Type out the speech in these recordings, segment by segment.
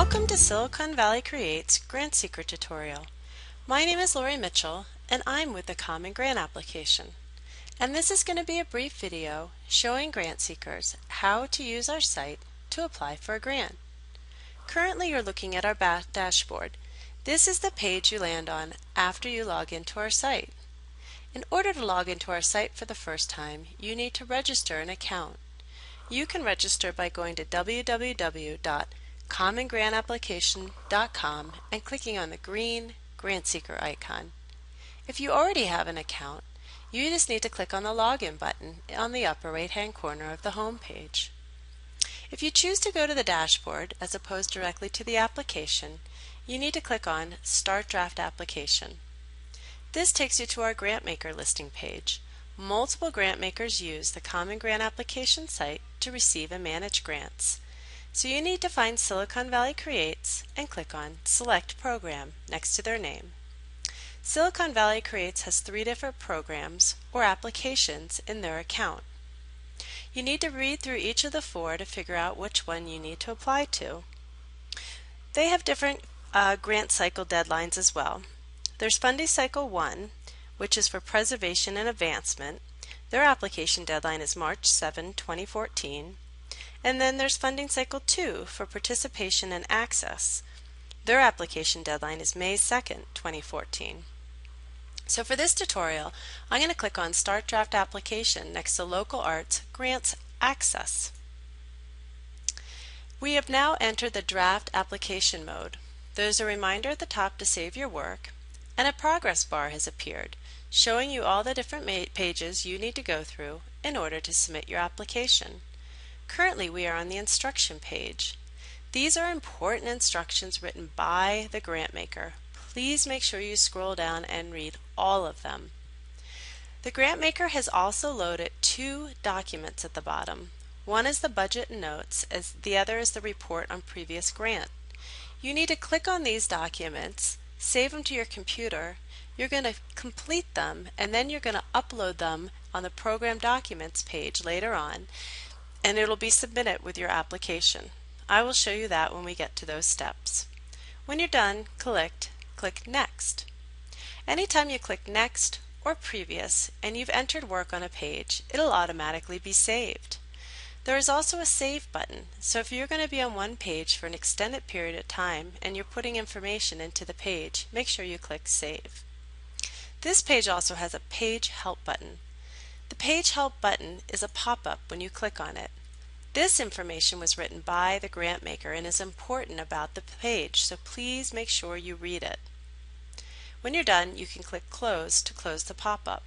Welcome to Silicon Valley Create's Grantseeker tutorial. My name is Lori Mitchell and I'm with the Common Grant application. And this is going to be a brief video showing grant seekers how to use our site to apply for a grant. Currently you're looking at our dashboard. This is the page you land on after you log into our site. In order to log into our site for the first time, you need to register an account. You can register by going to www.commongranapplication.com and clicking on the green Grantseeker icon. If you already have an account, you just need to click on the Login button on the upper right-hand corner of the home page. If you choose to go to the dashboard as opposed directly to the application, you need to click on Start Draft Application. This takes you to our GrantMaker listing page. Multiple grant makers use the Common Grant application site to receive and manage grants. So you need to find Silicon Valley Creates and click on Select Program next to their name. Silicon Valley Creates has 3 different programs or applications in their account. You need to read through each of the 4 to figure out which one you need to apply to. They have different grant cycle deadlines as well. There's Funding Cycle 1, which is for preservation and advancement. Their application deadline is March 7, 2014. And then there's Funding Cycle 2 for participation and access. Their application deadline is May 2nd, 2014. So for this tutorial, I'm going to click on Start Draft Application next to Local Arts Grants Access. We have now entered the draft application mode. There's a reminder at the top to save your work, and a progress bar has appeared, showing you all the different pages you need to go through in order to submit your application. Currently, we are on the instruction page. These are important instructions written by the grant maker. Please make sure you scroll down and read all of them. The grant maker has also loaded 2 documents at the bottom. One is the budget and notes, as the other is the report on previous grant. You need to click on these documents, save them to your computer. You're going to complete them, and then you're going to upload them on the Program Documents page later on, and it'll be submitted with your application. I will show you that when we get to those steps. When you're done, click Next. Anytime you click Next or Previous and you've entered work on a page, it'll automatically be saved. There is also a Save button, so if you're going to be on one page for an extended period of time and you're putting information into the page, make sure you click Save. This page also has a Page Help button. The Page Help button is a pop-up when you click on it. This information was written by the grant maker and is important about the page, so please make sure you read it. When you're done, you can click Close to close the pop-up.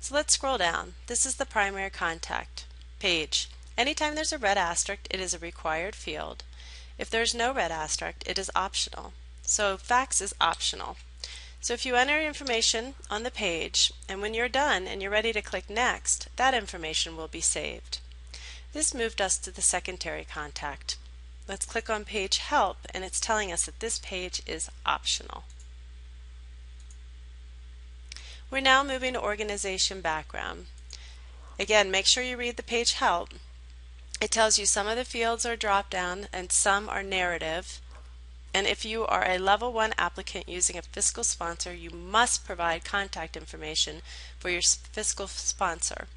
So let's scroll down. This is the primary contact page. Anytime there's a red asterisk, it is a required field. If there's no red asterisk, it is optional. So fax is optional. So if you enter information on the page, and when you're done and you're ready to click Next, that information will be saved. This moved us to the secondary contact. Let's click on Page Help, and it's telling us that this page is optional. We're now moving to Organization Background. Again, make sure you read the Page Help. It tells you some of the fields are drop down and some are narrative. And if you are a level 1 applicant using a fiscal sponsor, you must provide contact information for your fiscal sponsor.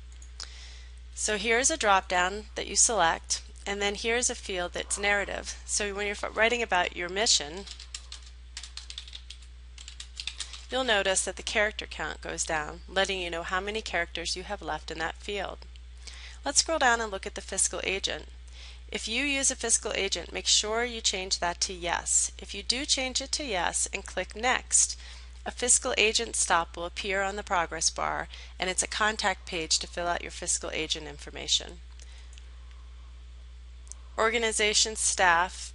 So here's a drop down that you select, and then here's a field that's narrative. So when you're writing about your mission, you'll notice that the character count goes down, letting you know how many characters you have left in that field. Let's scroll down and look at the Fiscal Agent. If you use a Fiscal Agent, make sure you change that to Yes. If you do change it to Yes and click Next, a Fiscal Agent stop will appear on the progress bar, and it's a contact page to fill out your Fiscal Agent information. Organization Staff.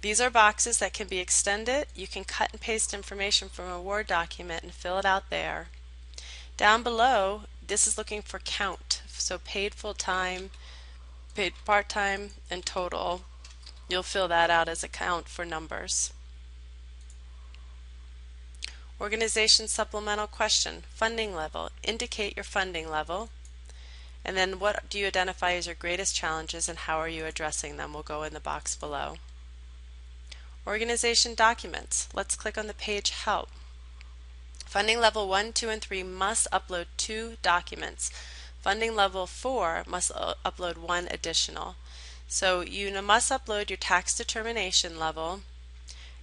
These are boxes that can be extended. You can cut and paste information from a Word document and fill it out there. Down below, this is looking for count, so paid full-time, paid part-time, and total. You'll fill that out as a count for numbers. Organization supplemental question, funding level. Indicate your funding level. And then what do you identify as your greatest challenges and how are you addressing them will go in the box below. Organization documents. Let's click on the page Help. Funding level 1, 2, and 3 must upload 2 documents. Funding level 4 must upload 1 additional. So you must upload your tax determination level,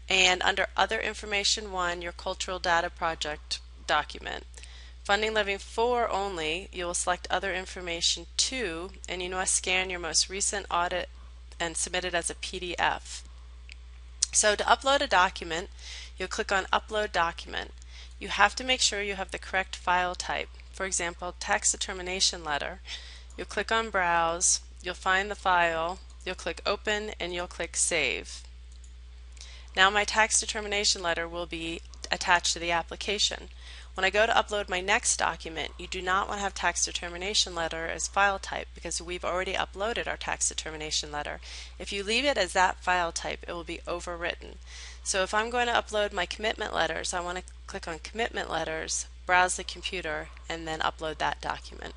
and under Other Information 1, your Cultural Data Project document. Funding level 4 only, you will select Other Information 2, and you must scan your most recent audit and submit it as a PDF. So to upload a document, you'll click on Upload Document. You have to make sure you have the correct file type. For example, tax determination letter. You'll click on Browse, you'll find the file, you'll click Open, and you'll click Save. Now my tax determination letter will be attached to the application. When I go to upload my next document, you do not want to have tax determination letter as file type because we've already uploaded our tax determination letter. If you leave it as that file type, it will be overwritten. So if I'm going to upload my commitment letters, I want to click on Commitment Letters, browse the computer, and then upload that document.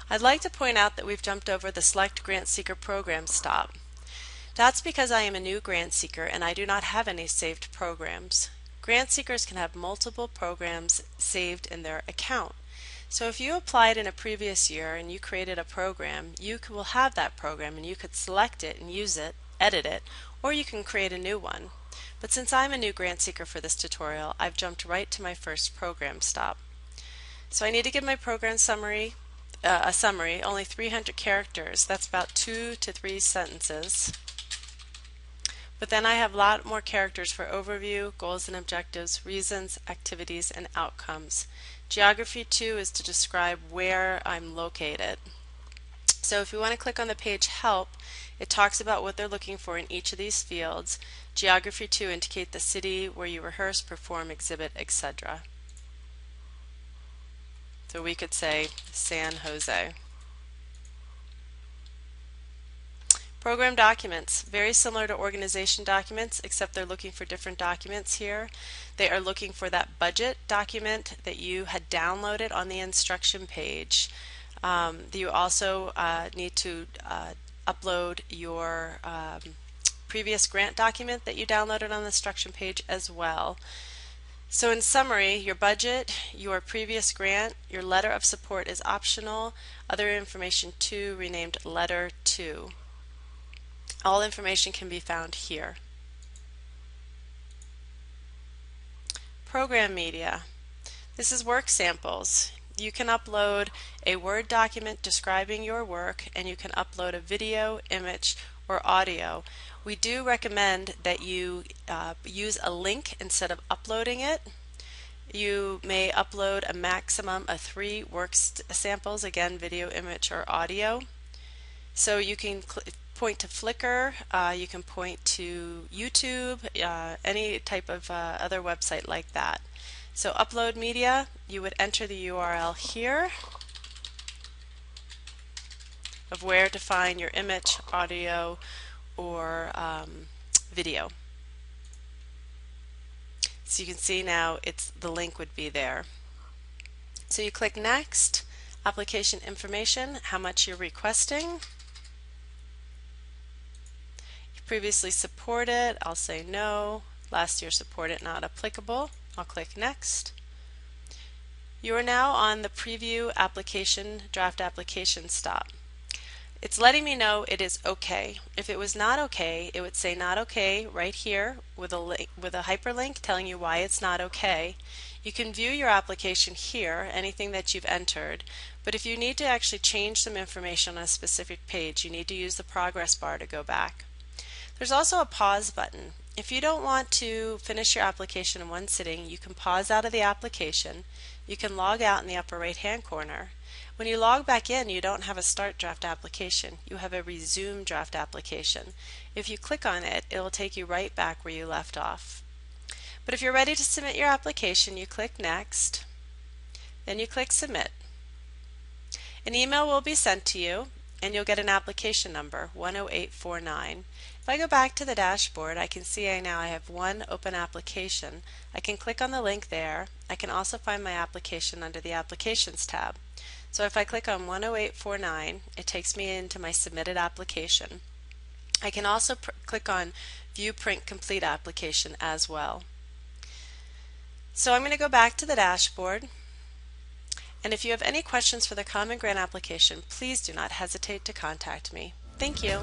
I'd like to point out that we've jumped over the Select Grantseeker Program stop. That's because I am a new grant seeker and I do not have any saved programs. Grant seekers can have multiple programs saved in their account. So if you applied in a previous year and you created a program, you will have that program and you could select it and use it, edit it, or you can create a new one. But since I'm a new grant seeker for this tutorial, I've jumped right to my first program stop. So I need to give my program summary, a summary, only 300 characters. That's about 2 to 3 sentences. But then I have a lot more characters for overview, goals and objectives, reasons, activities, and outcomes. Geography 2 is to describe where I'm located. So if you want to click on the page Help, it talks about what they're looking for in each of these fields. Geography 2 indicate the city where you rehearse, perform, exhibit, etc. So we could say San Jose. Program documents, very similar to organization documents, except they're looking for different documents here. They are looking for that budget document that you had downloaded on the instruction page. You also need to upload your previous grant document that you downloaded on the instruction page as well. So in summary, your budget, your previous grant, your letter of support is optional. Other Information 2 renamed Letter 2. All information can be found here. Program media. This is work samples. You can upload a Word document describing your work, and you can upload a video, image, or audio. We do recommend that you use a link instead of uploading it. You may upload a maximum of 3 work samples, again video, image, or audio. So you can point to Flickr, you can point to YouTube, any type of other website like that. So upload media, you would enter the URL here of where to find your image, audio, or video. So you can see now the link would be there. So you click Next, Application Information, how much you're requesting. Previously supported, I'll say no. Last year supported, not applicable. I'll click Next. You are now on the Preview Application, Draft Application stop. It's letting me know it is okay. If it was not okay, it would say not okay right here with a hyperlink telling you why it's not okay. You can view your application here, anything that you've entered, but if you need to actually change some information on a specific page, you need to use the progress bar to go back. There's also a pause button. If you don't want to finish your application in one sitting, you can pause out of the application. You can log out in the upper right hand corner. When you log back in, you don't have a Start Draft Application. You have a Resume Draft Application. If you click on it, it will take you right back where you left off. But if you're ready to submit your application, you click Next, then you click Submit. An email will be sent to you, and you'll get an application number, 10849. If I go back to the dashboard, I can see I have one open application. I can click on the link there. I can also find my application under the Applications tab. So if I click on 10849, it takes me into my submitted application. I can also click on View Print Complete Application as well. So I'm going to go back to the dashboard, and if you have any questions for the Common Grant application, please do not hesitate to contact me. Thank you.